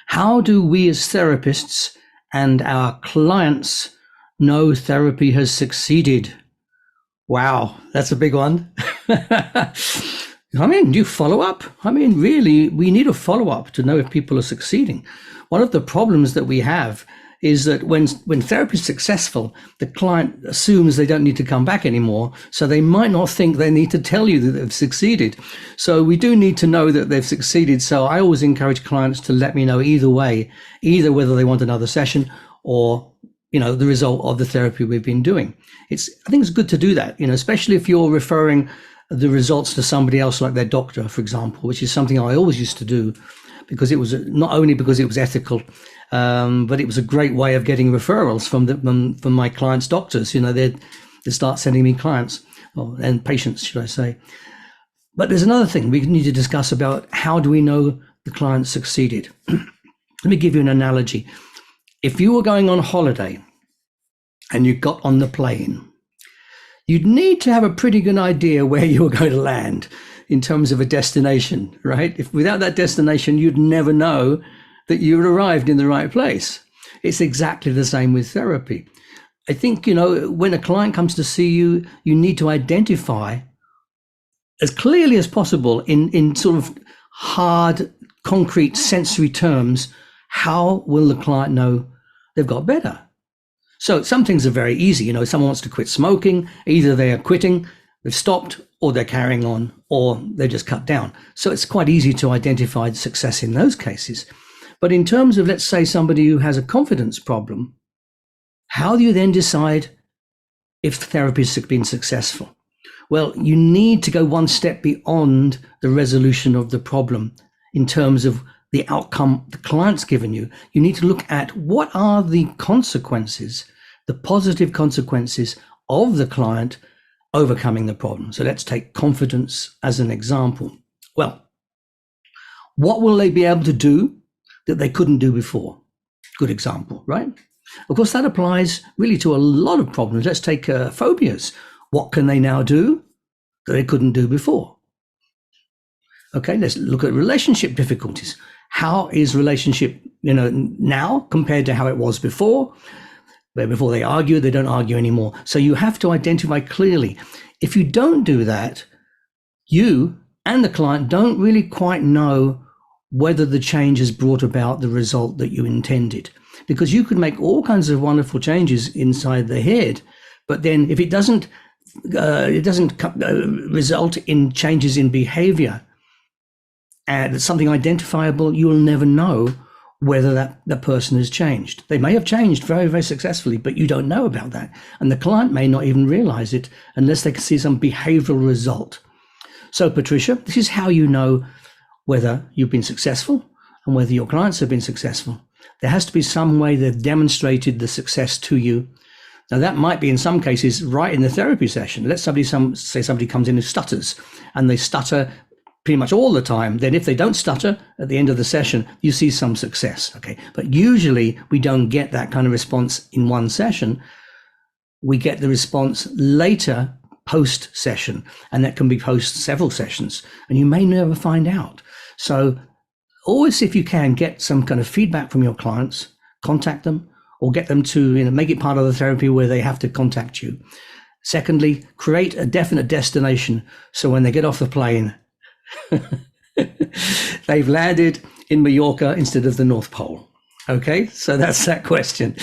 How do we as therapists and our clients know therapy has succeeded? Wow, that's a big one. I mean, do you follow up? I mean, really, we need a follow up to know if people are succeeding. One of the problems that we have is that when therapy is successful, the client assumes they don't need to come back anymore. So they might not think they need to tell you that they've succeeded. So we do need to know that they've succeeded. So I always encourage clients to let me know either way, either whether they want another session or, you know, the result of the therapy we've been doing. I think it's good to do that, you know, especially if you're referring the results to somebody else, like their doctor, for example, which is something I always used to do, because it was not only because it was ethical, but it was a great way of getting referrals from my clients' doctors. You know, they'd start sending me clients and patients, should I say. But there's another thing we need to discuss about: how do we know the client succeeded? Let me give you an analogy. If you were going on holiday and you got on the plane, you'd need to have a pretty good idea where you were going to land in terms of a destination, right? If without that destination, you'd never know that you had arrived in the right place. It's exactly the same with therapy. I think, you know, when a client comes to see you, you need to identify as clearly as possible in sort of hard, concrete, sensory terms, how will the client know they've got better? So some things are very easy. You know, someone wants to quit smoking, either they are quitting, they've stopped, or they're carrying on, or they're just cut down. So it's quite easy to identify success in those cases. But in terms of, let's say, somebody who has a confidence problem, how do you then decide if therapy has been successful? Well, you need to go one step beyond the resolution of the problem in terms of the outcome the client's given you. You need to look at what are the consequences, the positive consequences of the client overcoming the problem. So let's take confidence as an example. Well, what will they be able to do that they couldn't do before? Good example, right? Of course, that applies really to a lot of problems. Let's take phobias. What can they now do that they couldn't do before? Okay, let's look at relationship difficulties. How is relationship, you know, now compared to how it was before? Where before they argued, they don't argue anymore. So you have to identify clearly. If you don't do that, you and the client don't really quite know whether the change has brought about the result that you intended. Because you could make all kinds of wonderful changes inside the head, but then if it doesn't result in changes in behavior, and it's something identifiable, you'll never know whether that person has changed. They may have changed very, very successfully, but you don't know about that. And the client may not even realize it unless they can see some behavioral result. So, Patricia, this is how you know whether you've been successful and whether your clients have been successful. There has to be some way they've demonstrated the success to you. Now, that might be in some cases right in the therapy session. Let's say somebody comes in who stutters, and they stutter pretty much all the time. Then if they don't stutter at the end of the session, you see some success. Okay, but usually we don't get that kind of response in one session. We get the response later, post session, and that can be post several sessions, and you may never find out. So always, if you can, get some kind of feedback from your clients, contact them, or get them to, you know, make it part of the therapy where they have to contact you. Secondly, create a definite destination, so when they get off the plane, they've landed in Mallorca instead of the North Pole. Okay, so that's that question.